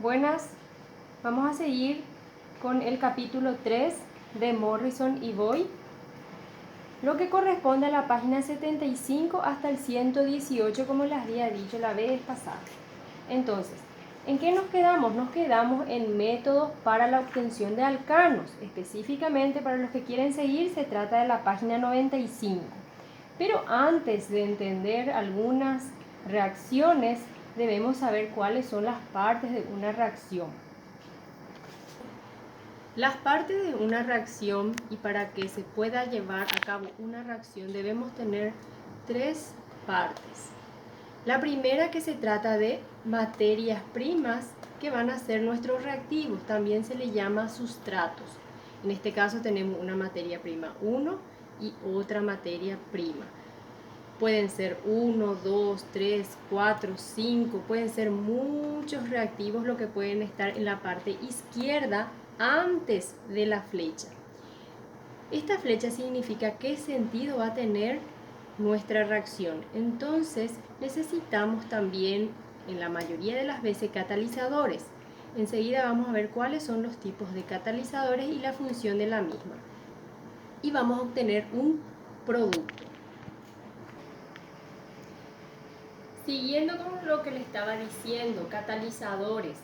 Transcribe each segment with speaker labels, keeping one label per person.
Speaker 1: Buenas, vamos a seguir con el capítulo 3 de Morrison y Boyd, lo que corresponde a la página 75 hasta el 118, como les había dicho la vez pasada. Entonces, ¿en qué nos quedamos? Nos quedamos en métodos para la obtención de alcanos. Específicamente, para los que quieren seguir, se trata de la página 95. Pero antes de entender algunas reacciones, debemos saber cuáles son las partes de una reacción. Las partes de una reacción, y para que se pueda llevar a cabo una reacción debemos tener tres partes. La primera, que se trata de materias primas que van a ser nuestros reactivos, también se le llama sustratos. En este caso tenemos una materia prima 1 y otra materia prima. Pueden ser 1, 2, 3, 4, 5, pueden ser muchos reactivos lo que pueden estar en la parte izquierda antes de la flecha. Esta flecha significa qué sentido va a tener nuestra reacción. Entonces necesitamos también, en la mayoría de las veces, catalizadores. Enseguida vamos a ver cuáles son los tipos de catalizadores y la función de la misma. Y vamos a obtener un producto. Siguiendo con lo que le estaba diciendo, catalizadores.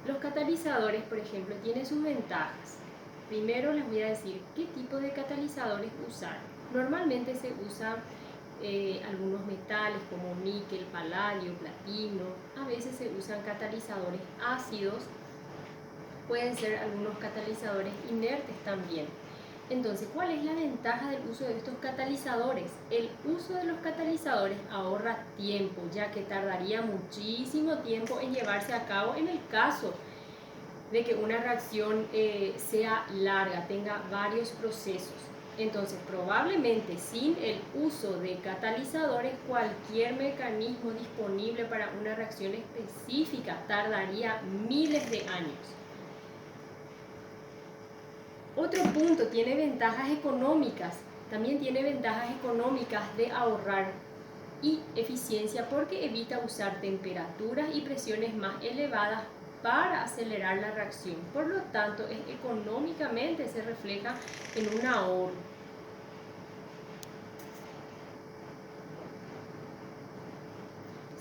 Speaker 1: Los catalizadores, por ejemplo, tienen sus ventajas. Primero les voy a decir qué tipo de catalizadores usar. Normalmente se usan algunos metales como níquel, paladio, platino. A veces se usan catalizadores ácidos. Pueden ser algunos catalizadores inertes también. Entonces, ¿cuál es la ventaja del uso de estos catalizadores? El uso de los catalizadores ahorra tiempo, ya que tardaría muchísimo tiempo en llevarse a cabo en el caso de que una reacción sea larga, tenga varios procesos. Entonces, probablemente sin el uso de catalizadores, cualquier mecanismo disponible para una reacción específica tardaría miles de años. Otro punto, tiene ventajas económicas. También tiene ventajas económicas de ahorrar y eficiencia porque evita usar temperaturas y presiones más elevadas para acelerar la reacción. Por lo tanto, económicamente se refleja en un ahorro.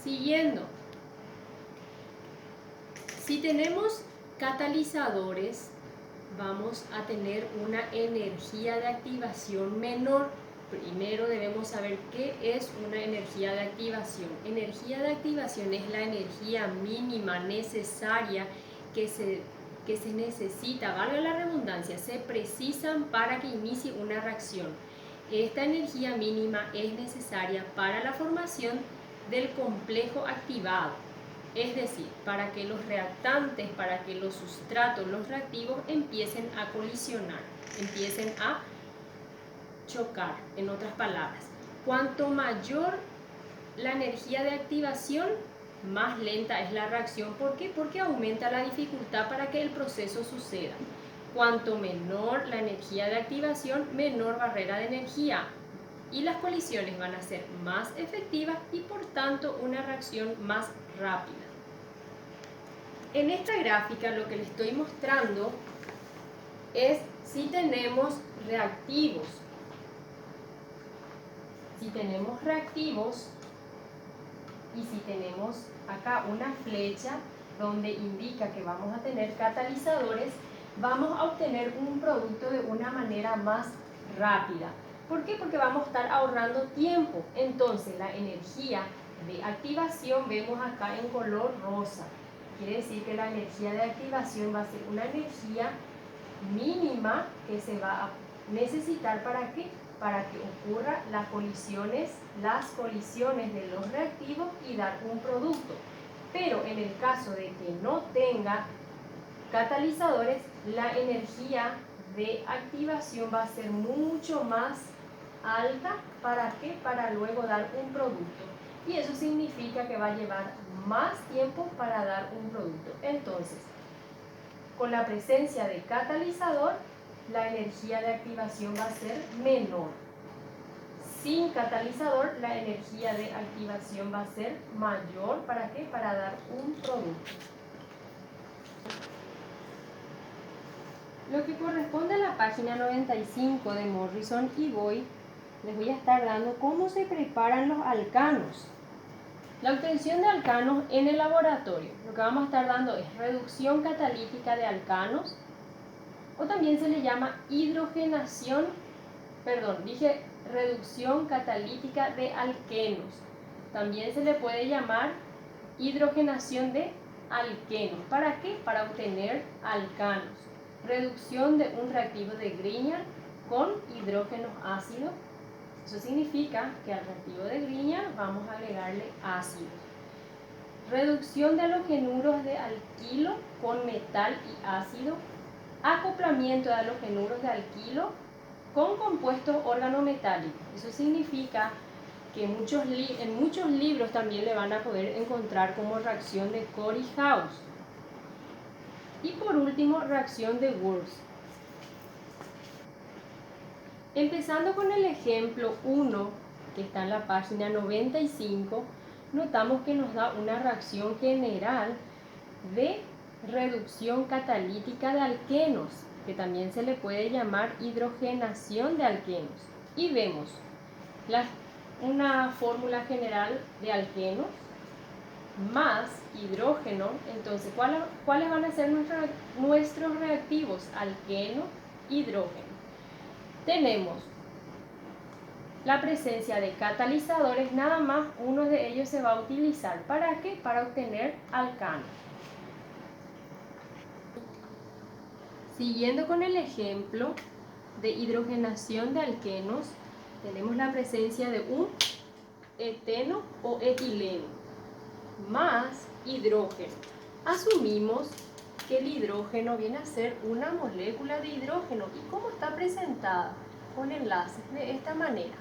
Speaker 1: Siguiendo, si tenemos catalizadores, vamos a tener una energía de activación menor. Primero debemos saber qué es una energía de activación. Energía de activación es la energía mínima necesaria que se necesita, valga la redundancia, se precisan para que inicie una reacción. Esta energía mínima es necesaria para la formación del complejo activado. Es decir, para que los reactantes, para que los sustratos, los reactivos empiecen a colisionar, empiecen a chocar, en otras palabras. Cuanto mayor la energía de activación, más lenta es la reacción. ¿Por qué? Porque aumenta la dificultad para que el proceso suceda. Cuanto menor la energía de activación, menor barrera de energía. Y las colisiones van a ser más efectivas y por tanto una reacción más rápida. En esta gráfica lo que les estoy mostrando es si tenemos reactivos. Si tenemos reactivos y si tenemos acá una flecha donde indica que vamos a tener catalizadores, vamos a obtener un producto de una manera más rápida. ¿Por qué? Porque vamos a estar ahorrando tiempo. Entonces la energía de activación vemos acá en color rosa. Quiere decir que la energía de activación va a ser una energía mínima que se va a necesitar ¿para qué? Para que ocurran las colisiones de los reactivos y dar un producto. Pero en el caso de que no tenga catalizadores, la energía de activación va a ser mucho más alta. ¿Para qué? Para luego dar un producto. Y eso significa que va a llevar más tiempo para dar un producto. Entonces, con la presencia de catalizador, la energía de activación va a ser menor. Sin catalizador, la energía de activación va a ser mayor. ¿Para qué? Para dar un producto. Lo que corresponde a la página 95 de Morrison y Boyd, les voy a estar dando cómo se preparan los alcanos. La obtención de alcanos en el laboratorio. Lo que vamos a estar dando es reducción catalítica de alcanos, o también se le llama reducción catalítica de alquenos. También se le puede llamar hidrogenación de alquenos. ¿Para qué? Para obtener alcanos. Reducción de un reactivo de Grignard con hidrógenos ácidos. Eso significa que al reactivo de Grignard vamos a agregarle ácidos. Reducción de halogenuros de alquilo con metal y ácido. Acoplamiento de halogenuros de alquilo con compuestos organometálicos. Eso significa que en muchos libros también le van a poder encontrar como reacción de Corey-Haus. Y por último, reacción de Wurtz. Empezando con el ejemplo 1, que está en la página 95, notamos que nos da una reacción general de reducción catalítica de alquenos, que también se le puede llamar hidrogenación de alquenos. Y vemos una fórmula general de alquenos más hidrógeno. Entonces, ¿cuáles van a ser nuestros reactivos? Alqueno, hidrógeno. Tenemos la presencia de catalizadores, nada más uno de ellos se va a utilizar. ¿Para qué? Para obtener alcano. Siguiendo con el ejemplo de hidrogenación de alquenos, tenemos la presencia de un eteno o etileno más hidrógeno. Asumimos que el hidrógeno viene a ser una molécula de hidrógeno. ¿Y cómo está presentada? Con enlaces de esta manera.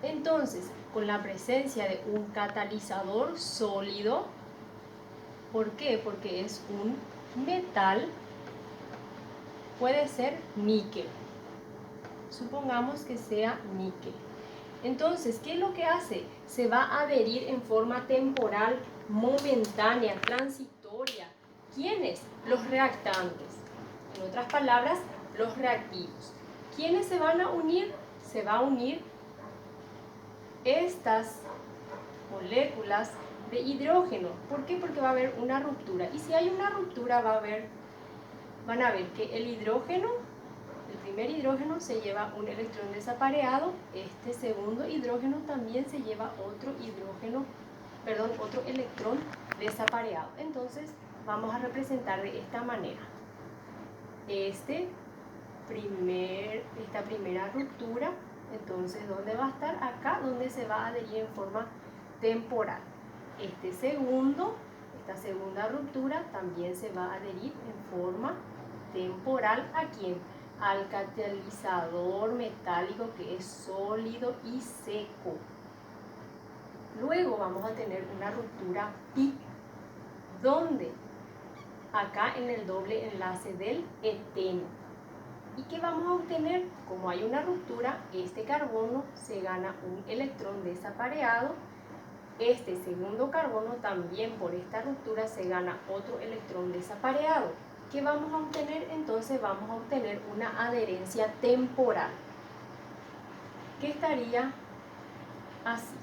Speaker 1: Entonces, con la presencia de un catalizador sólido, ¿por qué? Porque es un metal, puede ser níquel. Supongamos que sea níquel. Entonces, ¿qué es lo que hace? Se va a adherir en forma temporal, momentánea, transitoria. ¿Quiénes? Los reactantes. En otras palabras, los reactivos. ¿Quiénes se van a unir? Se va a unir estas moléculas de hidrógeno. ¿Por qué? Porque va a haber una ruptura. Y si hay una ruptura, van a ver que el hidrógeno, el primer hidrógeno se lleva un electrón desapareado. Este segundo hidrógeno también se lleva otro electrón desapareado. Entonces, vamos a representar de esta manera. Esta primera ruptura, entonces, ¿dónde va a estar? Acá, donde se va a adherir en forma temporal. Esta segunda ruptura también se va a adherir en forma temporal. ¿A quién? Al catalizador metálico, que es sólido y seco. Luego vamos a tener una ruptura pi. ¿Dónde? Acá en el doble enlace del eteno. ¿Y qué vamos a obtener? Como hay una ruptura, este carbono se gana un electrón desapareado. Este segundo carbono también por esta ruptura se gana otro electrón desapareado. ¿Qué vamos a obtener? Entonces vamos a obtener una adherencia temporal, que estaría así.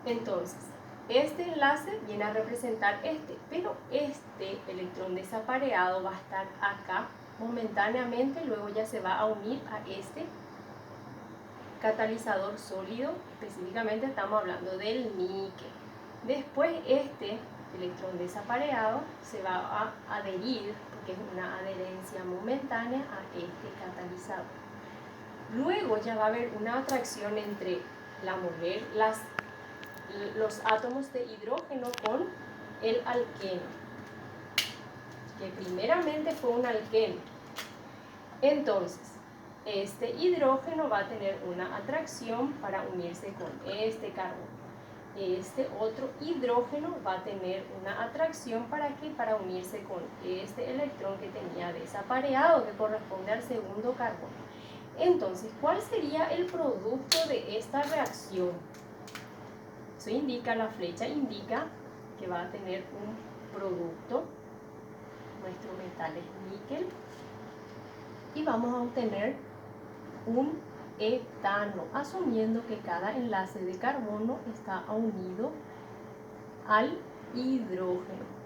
Speaker 1: Entonces, este enlace viene a representar pero este electrón desapareado va a estar acá momentáneamente, luego ya se va a unir a este catalizador sólido, específicamente estamos hablando del níquel. Después este electrón desapareado se va a adherir, porque es una adherencia momentánea, a este catalizador. Luego ya va a haber una atracción entre los átomos de hidrógeno con el alqueno, que primeramente fue un alqueno. Entonces, este hidrógeno va a tener una atracción para unirse con este carbono. Este otro hidrógeno va a tener una atracción ¿para qué? Para unirse con este electrón que tenía desapareado, que corresponde al segundo carbono. Entonces, ¿cuál sería el producto de esta reacción? Eso indica, la flecha indica que va a tener un producto. Nuestro metal es níquel. Y vamos a obtener un etano, asumiendo que cada enlace de carbono está unido al hidrógeno.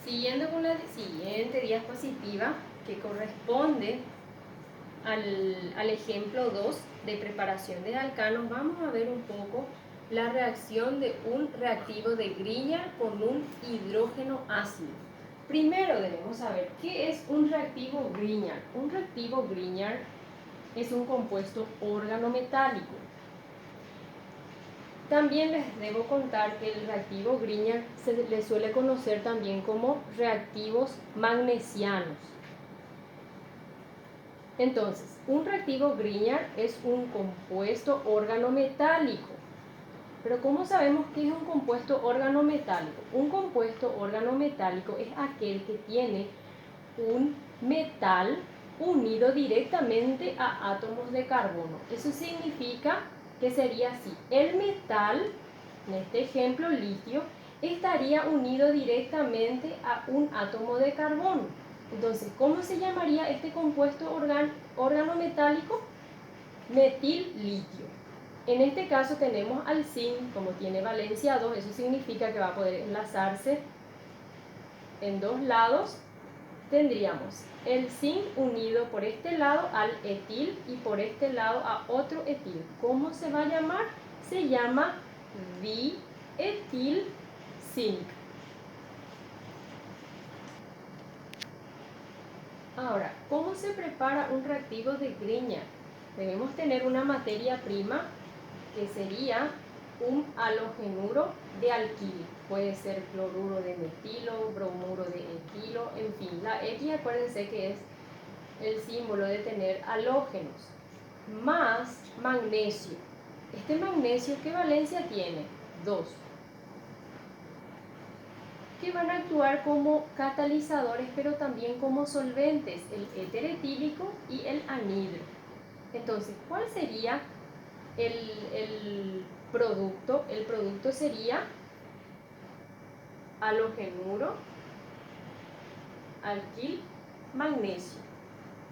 Speaker 1: Siguiendo con la siguiente diapositiva, que corresponde al ejemplo 2 de preparación de alcanos, vamos a ver un poco la reacción de un reactivo de Grignard con un hidrógeno ácido. Primero debemos saber qué es un reactivo Grignard. Un reactivo Grignard es un compuesto organometálico. También les debo contar que el reactivo Grignard se le suele conocer también como reactivos magnesianos. Entonces, un reactivo Grignard es un compuesto organometálico. Pero ¿cómo sabemos qué es un compuesto organometálico? Un compuesto organometálico es aquel que tiene un metal unido directamente a átomos de carbono. Eso significa que sería así. El metal, en este ejemplo litio, estaría unido directamente a un átomo de carbono. Entonces, ¿cómo se llamaría este compuesto organometálico? Metil-litio. En este caso tenemos al zinc, como tiene valencia 2, eso significa que va a poder enlazarse en dos lados. Tendríamos el zinc unido por este lado al etil y por este lado a otro etil. ¿Cómo se va a llamar? Se llama dietil zinc. Ahora, ¿cómo se prepara un reactivo de Grignard? Debemos tener una materia prima que sería un halogenuro de alquilo. Puede ser cloruro de metilo, bromuro de etilo, en fin. La X, acuérdense que es el símbolo de tener halógenos. Más magnesio. Este magnesio, ¿qué valencia tiene? 2. Que van a actuar como catalizadores, pero también como solventes, el éter etílico y el anhidro. Entonces, ¿cuál sería el producto? El producto sería halogenuro, alquil, magnesio.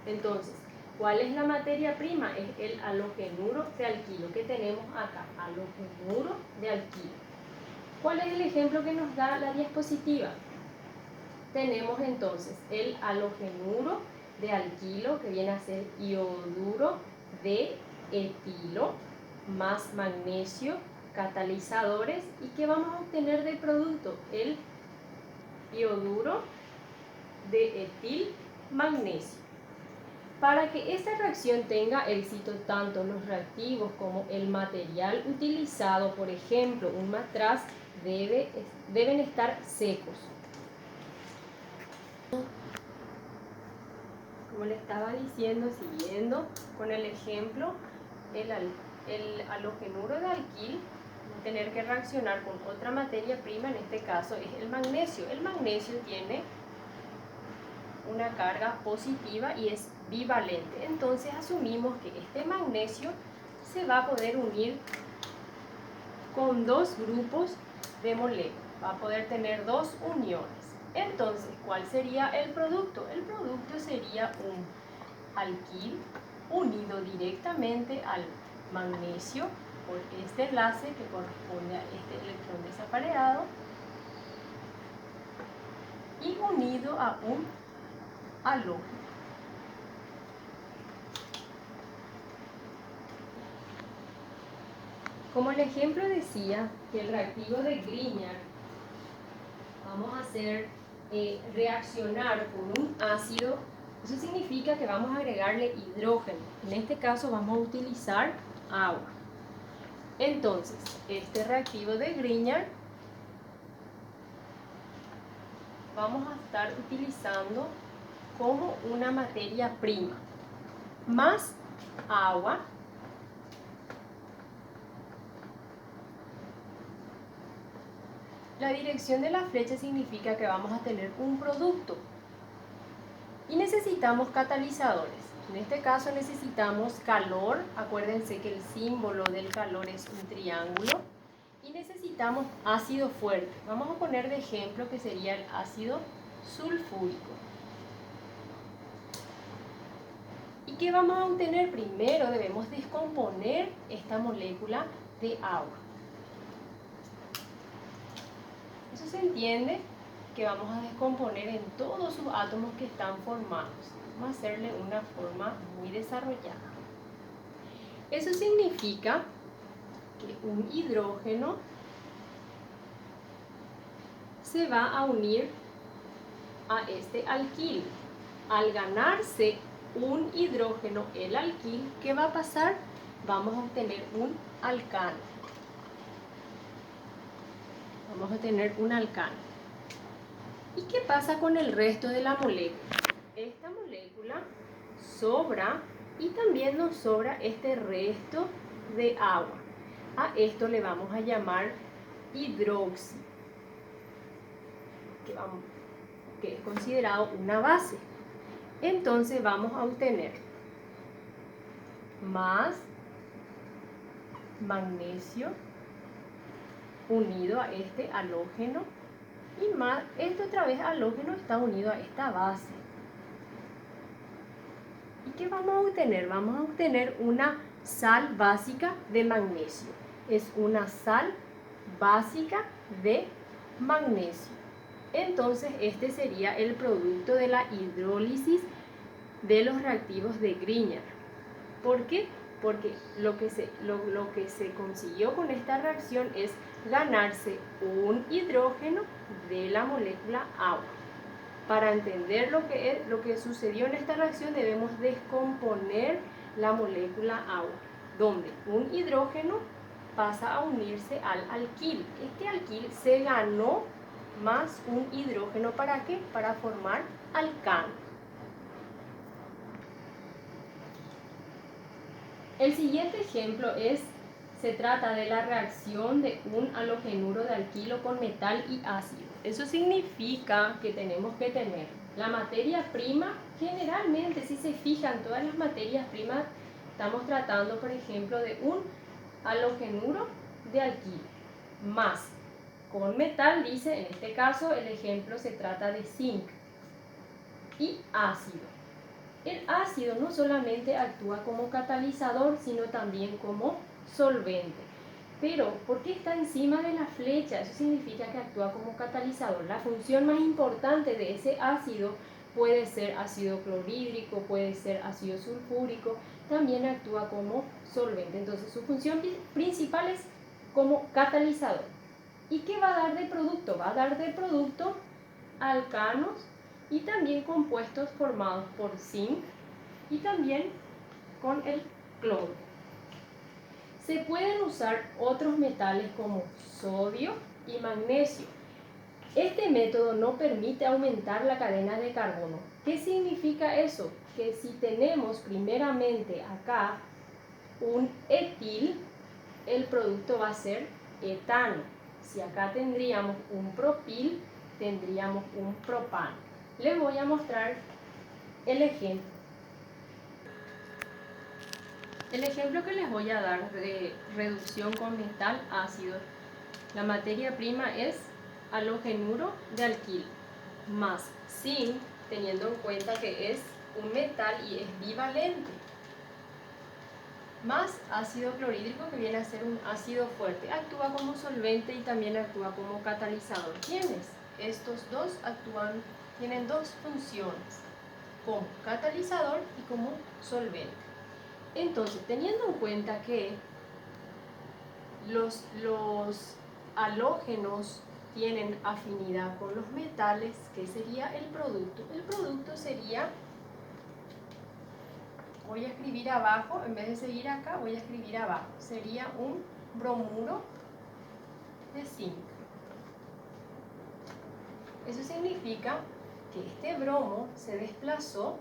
Speaker 1: Entonces, ¿cuál es la materia prima? Es el halogenuro de alquilo que tenemos acá, halogenuro de alquilo. ¿Cuál es el ejemplo que nos da la diapositiva? Tenemos entonces el halogenuro de alquilo, que viene a ser ioduro de etilo, más magnesio, catalizadores. ¿Y qué vamos a obtener del producto? El ioduro de etil magnesio. Para que esta reacción tenga éxito, tanto los reactivos como el material utilizado, por ejemplo, un matraz, deben estar secos. Como le estaba diciendo, siguiendo con el ejemplo, el halogenuro de alquil va a tener que reaccionar con otra materia prima, en este caso es el magnesio. El magnesio tiene una carga positiva y es bivalente. Entonces asumimos que este magnesio se va a poder unir con dos grupos de moléculas. Va a poder tener dos uniones. Entonces, ¿cuál sería el producto? El producto sería un alquil unido directamente al magnesio por este enlace que corresponde a este electrón desapareado y unido a un halógeno. Como el ejemplo decía que el reactivo de Grignard vamos a hacer reaccionar con un ácido, eso significa que vamos a agregarle hidrógeno. En este caso vamos a utilizar agua. Entonces, este reactivo de Grignard vamos a estar utilizando como una materia prima, más agua, La dirección de la flecha significa que vamos a tener un producto y necesitamos catalizadores. En este caso necesitamos calor, acuérdense que el símbolo del calor es un triángulo, y necesitamos ácido fuerte. Vamos a poner de ejemplo que sería el ácido sulfúrico. ¿Y qué vamos a obtener? Primero debemos descomponer esta molécula de agua. Eso se entiende que vamos a descomponer en todos sus átomos que están formados. Vamos a hacerle una forma muy desarrollada. Eso significa que un hidrógeno se va a unir a este alquil. Al ganarse un hidrógeno el alquil, ¿qué va a pasar? Vamos a obtener un alcano. Vamos a tener un alcano. ¿Y qué pasa con el resto de la molécula? Esta molécula sobra y también nos sobra este resto de agua. A esto le vamos a llamar hidróxido, que es considerado una base. Entonces vamos a obtener más magnesio unido a este halógeno y más, este otra vez halógeno está unido a esta base. ¿Y qué vamos a obtener? Vamos a obtener una sal básica de magnesio. Es una sal básica de magnesio. Entonces este sería el producto de la hidrólisis de los reactivos de Grignard. ¿Por qué? Porque lo que se consiguió con esta reacción es ganarse un hidrógeno de la molécula agua. Para entender lo que sucedió en esta reacción debemos descomponer la molécula agua, donde un hidrógeno pasa a unirse al alquil. Este alquil se ganó más un hidrógeno, ¿para qué? Para formar alcano. El siguiente ejemplo se trata de la reacción de un halogenuro de alquilo con metal y ácido. Eso significa que tenemos que tener la materia prima. Generalmente, si se fijan, todas las materias primas estamos tratando, por ejemplo, de un halogenuro de alquilo más con metal, dice, en este caso el ejemplo se trata de zinc, y ácido. El ácido no solamente actúa como catalizador, sino también como solvente. Pero, ¿por qué está encima de la flecha? Eso significa que actúa como catalizador. La función más importante de ese ácido puede ser ácido clorhídrico, puede ser ácido sulfúrico, también actúa como solvente. Entonces, su función principal es como catalizador. ¿Y qué va a dar de producto? Va a dar de producto alcanos y también compuestos formados por zinc y también con el cloro. Se pueden usar otros metales como sodio y magnesio. Este método no permite aumentar la cadena de carbono. ¿Qué significa eso? Que si tenemos primeramente acá un etil, el producto va a ser etano. Si acá tendríamos un propil, tendríamos un propano. Les voy a mostrar el ejemplo. El ejemplo que les voy a dar de reducción con metal ácido. La materia prima es halogenuro de alquilo más zinc, teniendo en cuenta que es un metal y es bivalente, más ácido clorhídrico, que viene a ser un ácido fuerte. Actúa como solvente y también actúa como catalizador. ¿Quiénes? Estos dos tienen dos funciones, como catalizador y como solvente. Entonces, teniendo en cuenta que los halógenos tienen afinidad con los metales, ¿qué sería el producto? El producto sería, voy a escribir abajo, en vez de seguir acá, voy a escribir abajo, sería un bromuro de zinc. Eso significa que este bromo se desplazó,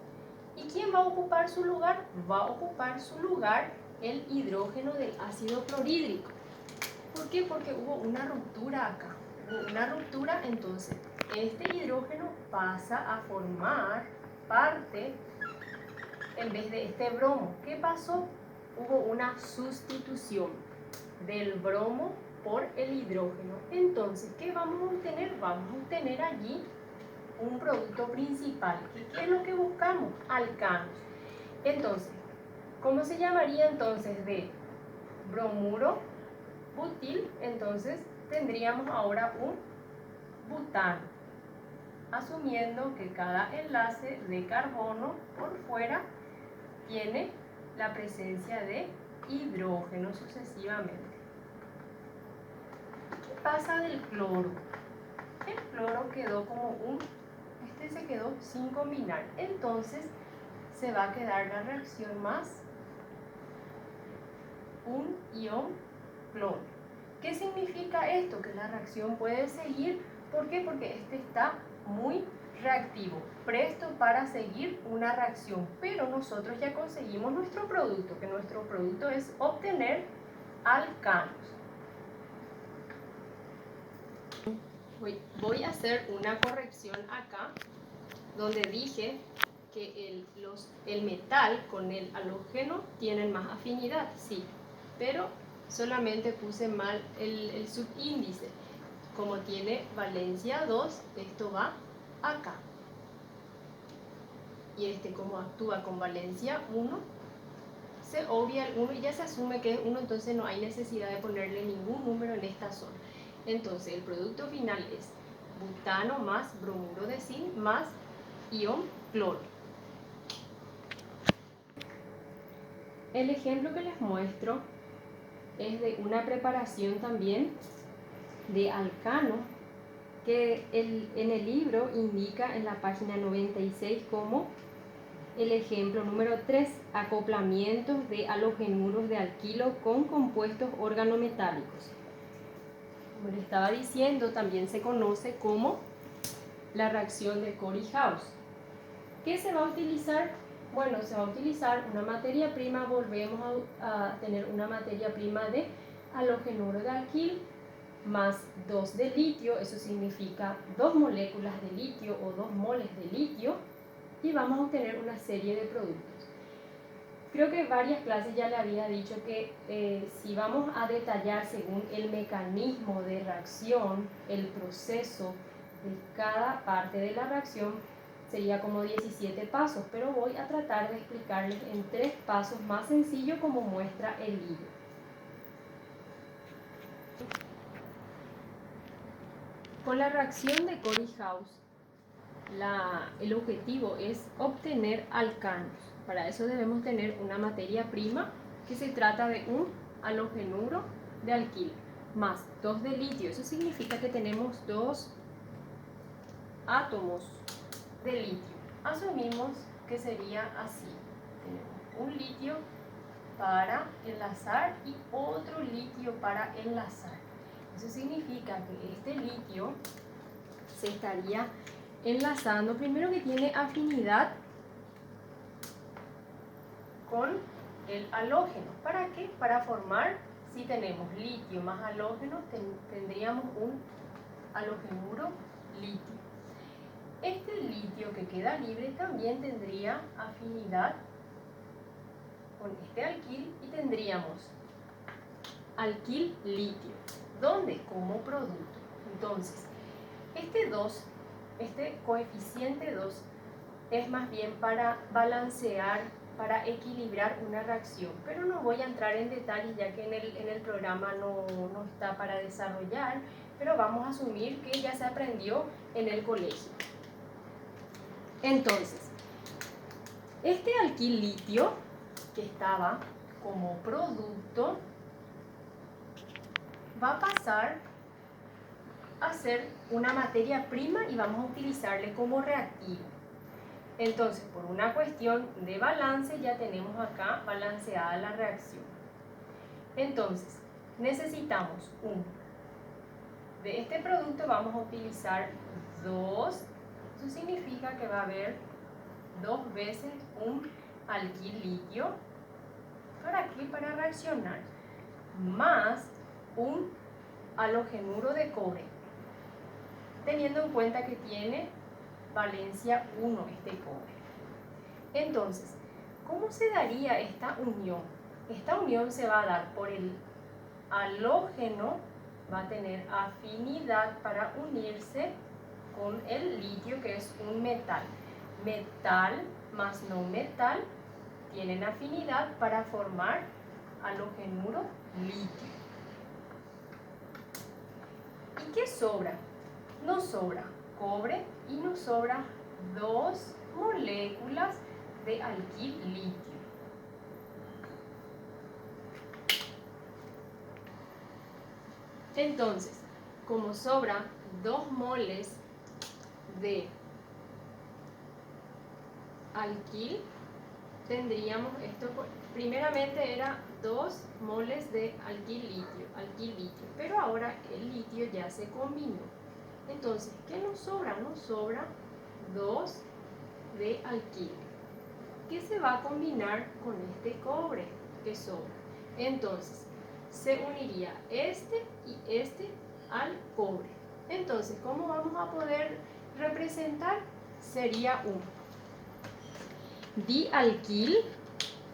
Speaker 1: ¿y quién va a ocupar su lugar? Va a ocupar su lugar el hidrógeno del ácido clorhídrico. ¿Por qué? Porque hubo una ruptura acá. hubo una ruptura, entonces este hidrógeno pasa a formar parte en vez de este bromo. ¿Qué pasó? Hubo una sustitución del bromo por el hidrógeno. Entonces, ¿qué vamos a obtener? Vamos a obtener allí un producto principal. ¿Qué es lo que buscamos? Alcanos. Entonces, ¿cómo se llamaría entonces de bromuro butil? Entonces, tendríamos ahora un butano, asumiendo que cada enlace de carbono por fuera tiene la presencia de hidrógeno sucesivamente. ¿Qué pasa del cloro? El cloro quedó como se quedó sin combinar, entonces se va a quedar la reacción más un ion cloro. ¿Qué significa esto? Que la reacción puede seguir. ¿Por qué? Porque este está muy reactivo, presto para seguir una reacción, pero nosotros ya conseguimos nuestro producto, que nuestro producto es obtener alcanos. Voy a hacer una corrección acá, donde dije que el metal con el halógeno tienen más afinidad, sí, pero solamente puse mal el subíndice. Como tiene valencia 2, esto va acá. Y este, como actúa con valencia 1, se obvia el 1 y ya se asume que es 1, entonces no hay necesidad de ponerle ningún número en esta zona. Entonces el producto final es butano más bromuro de zinc más ion cloro. El ejemplo que les muestro es de una preparación también de alcano que en el libro indica en la página 96 como el ejemplo número 3, acoplamientos de halogenuros de alquilo con compuestos organometálicos. Como les estaba diciendo, también se conoce como la reacción de Corey-Haus. ¿Qué se va a utilizar? Bueno, se va a utilizar una materia prima, volvemos a tener una materia prima de halogenuro de alquil más 2 de litio, eso significa 2 moléculas de litio o 2 moles de litio, y vamos a obtener una serie de productos. Creo que varias clases ya le había dicho que si vamos a detallar según el mecanismo de reacción, el proceso de cada parte de la reacción, sería como 17 pasos, pero voy a tratar de explicarles en 3 pasos más sencillos como muestra el libro. Con la reacción de Corey-Haus, el objetivo es obtener alcanos. Para eso debemos tener una materia prima que se trata de un halogenuro de alquil más 2 de litio. Eso significa que tenemos 2 átomos de litio. Asumimos que sería así. Tenemos un litio para enlazar y otro litio para enlazar. Eso significa que este litio se estaría enlazando, primero que tiene afinidad con el halógeno. ¿Para qué? Para formar, si tenemos litio más halógeno, tendríamos un halogenuro litio. Este litio que queda libre también tendría afinidad con este alquil y tendríamos alquil litio. ¿Dónde? Como producto. Entonces, este coeficiente 2 es más bien para balancear, para equilibrar una reacción, pero no voy a entrar en detalles ya que en el programa no está para desarrollar, pero vamos a asumir que ya se aprendió en el colegio. Entonces, este alquil litio que estaba como producto va a pasar a ser una materia prima y vamos a utilizarle como reactivo. Entonces, por una cuestión de balance, ya tenemos acá balanceada la reacción. Entonces, necesitamos de este producto vamos a utilizar 2, eso significa que va a haber 2 veces un alquil litio. ¿Para qué? Para reaccionar, más un halogenuro de cobre. teniendo en cuenta que tiene valencia 1 este cobre. Entonces, ¿cómo se daría esta unión? Esta unión se va a dar por el halógeno, va a tener afinidad para unirse con el litio, que es un metal. Metal más no metal tienen afinidad para formar halogenuro litio. ¿Y qué sobra? Nos sobra cobre y nos sobra 2 moléculas de alquil litio. Entonces, como sobra 2 moles de alquil, tendríamos esto, primeramente era 2 moles de alquil litio, pero ahora el litio ya se combinó. Entonces, ¿qué nos sobra? Nos sobra 2 de alquil, que se va a combinar con este cobre que sobra. Entonces, se uniría este y este al cobre. Entonces, ¿cómo vamos a poder representar? Sería un dialquil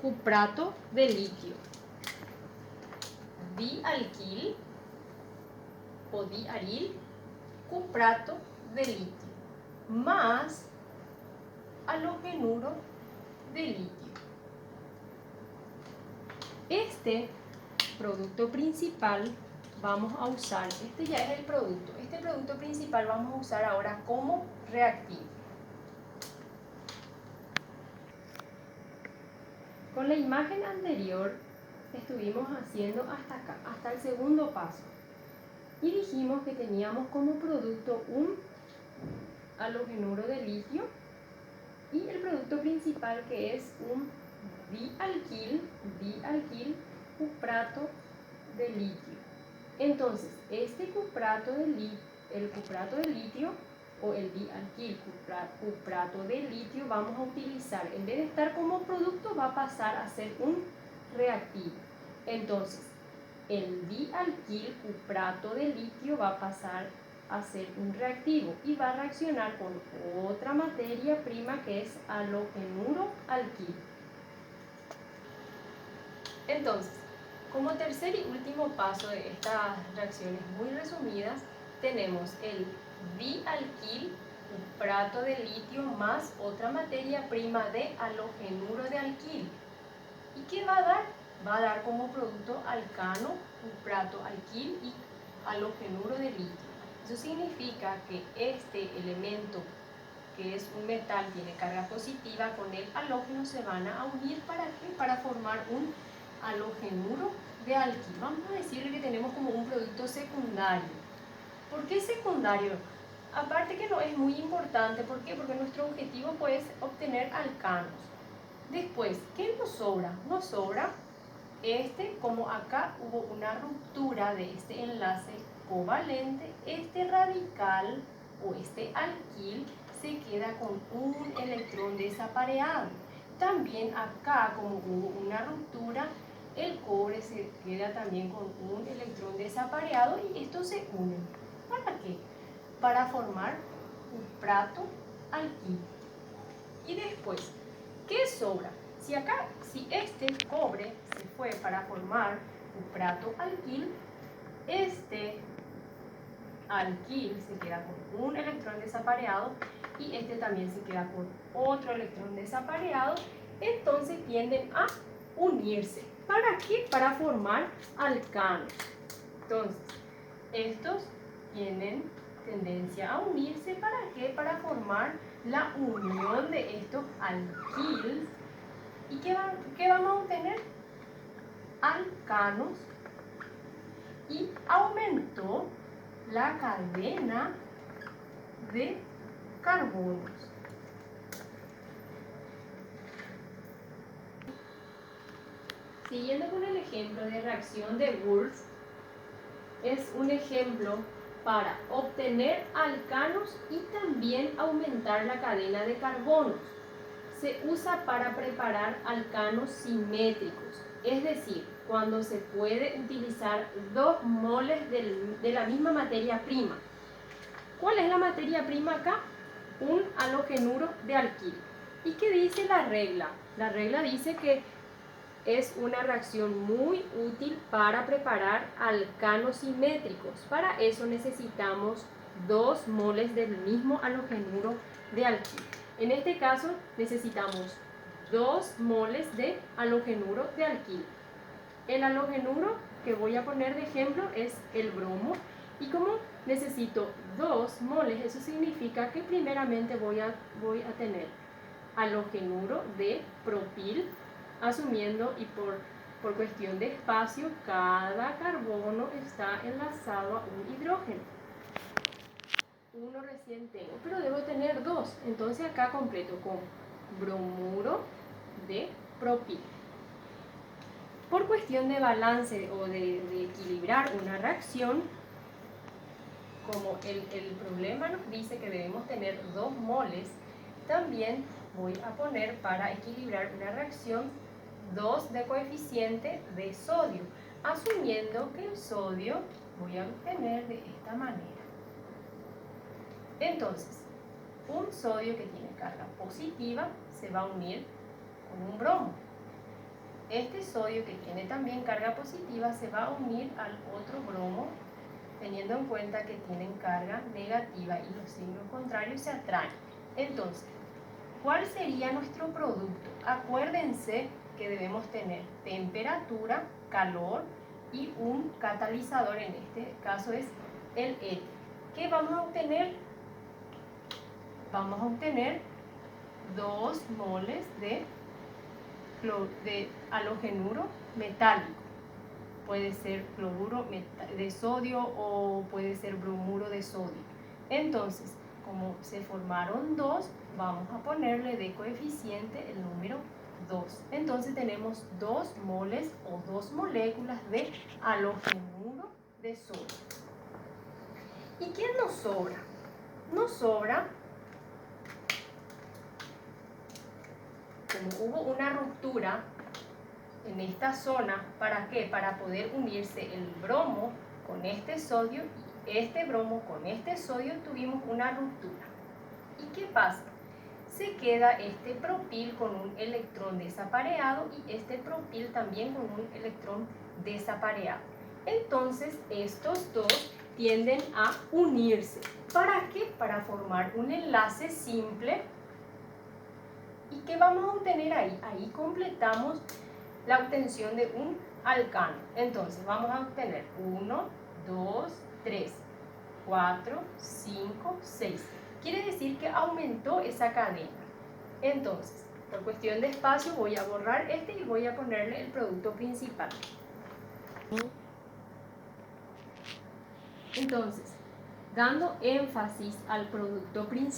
Speaker 1: cuprato de litio. Dialquil o diaril cuprato de litio más halogenuro de litio. Este producto principal vamos a usar, este ya es el producto, este producto principal vamos a usar ahora como reactivo. Con la imagen anterior estuvimos haciendo hasta acá, hasta el segundo paso, y dijimos que teníamos como producto un halogenuro de litio y el producto principal, que es un dialquil cuprato de litio. Entonces, este cuprato de el cuprato de litio o el dialquil cuprato de litio vamos a utilizar, en vez de estar como producto, va a pasar a ser un reactivo. Entonces, el dialquil cuprato de litio va a pasar a ser un reactivo y va a reaccionar con otra materia prima que es halogenuro alquil. Entonces, como tercer y último paso de estas reacciones muy resumidas, tenemos el dialquil cuprato de litio más otra materia prima de halogenuro de alquil. ¿Y qué va a dar? Va a dar como producto alcano, cuprato alquil y halogenuro de litio. Eso significa que este elemento, que es un metal, tiene carga positiva, con el halógeno se van a unir ¿para qué? Para formar un halogenuro de alquil. Vamos a decirle que tenemos como un producto secundario. ¿Por qué secundario? Aparte que no es muy importante, ¿por qué? Porque nuestro objetivo pues, es obtener alcanos. Después, ¿qué nos sobra? Nos sobra como acá hubo una ruptura de este enlace covalente, este radical o este alquil se queda con un electrón desapareado. También acá, como hubo una ruptura, el cobre se queda también con un electrón desapareado y estos se unen. ¿Para qué? Para formar cuprato alquil. Y después, ¿qué sobra? Si este cobre se fue para formar cuprato alquil, este alquil se queda con un electrón desapareado y este también se queda con otro electrón desapareado, entonces tienden a unirse. ¿Para qué? Para formar alcanos. Entonces, estos tienen tendencia a unirse. ¿Para qué? Para formar la unión de estos alquiles. ¿Y qué vamos a obtener? Alcanos. Y aumentó la cadena de carbonos. Siguiendo con el ejemplo de reacción de Wurtz, es un ejemplo para obtener alcanos y también aumentar la cadena de carbonos. Se usa para preparar alcanos simétricos, es decir, cuando se puede utilizar 2 moles de la misma materia prima. ¿Cuál es la materia prima acá? Un halogenuro de alquilo. ¿Y qué dice la regla? La regla dice que es una reacción muy útil para preparar alcanos simétricos. Para eso necesitamos 2 moles del mismo halogenuro de alquilo. En este caso necesitamos 2 moles de halogenuro de alquilo. El halogenuro que voy a poner de ejemplo es el bromo, y como necesito 2 moles, eso significa que primeramente voy a tener halogenuro de propil, asumiendo y por cuestión de espacio, cada carbono está enlazado a un hidrógeno. Uno recién tengo, pero debo tener 2, entonces acá completo con bromuro de propil. Por cuestión de balance o de equilibrar una reacción, como el problema nos dice que debemos tener 2 moles, también voy a poner para equilibrar una reacción 2 de coeficiente de sodio, asumiendo que el sodio voy a obtener de esta manera. Entonces, un sodio que tiene carga positiva se va a unir con un bromo. Este sodio que tiene también carga positiva se va a unir al otro bromo, teniendo en cuenta que tienen carga negativa y los signos contrarios se atraen. Entonces, ¿cuál sería nuestro producto? Acuérdense que debemos tener temperatura, calor y un catalizador, en este caso es el éter. ¿Qué vamos a obtener? Vamos a obtener 2 moles de halogenuro metálico. Puede ser cloruro de sodio o puede ser bromuro de sodio. Entonces, como se formaron 2, vamos a ponerle de coeficiente el número 2. Entonces tenemos 2 moles o 2 moléculas de halogenuro de sodio. ¿Y qué nos sobra? Nos sobra, como hubo una ruptura en esta zona, ¿para qué? Para poder unirse el bromo con este sodio y este bromo con este sodio, tuvimos una ruptura. ¿Y qué pasa? Se queda este propil con un electrón desapareado y este propil también con un electrón desapareado. Entonces estos dos tienden a unirse. ¿Para qué? Para formar un enlace simple. ¿Y qué vamos a obtener ahí? Ahí completamos la obtención de un alcano. Entonces vamos a obtener 1, 2, 3, 4, 5, 6. Quiere decir que aumentó esa cadena. Entonces, por cuestión de espacio voy a borrar este y voy a ponerle el producto principal. Entonces, dando énfasis al producto principal,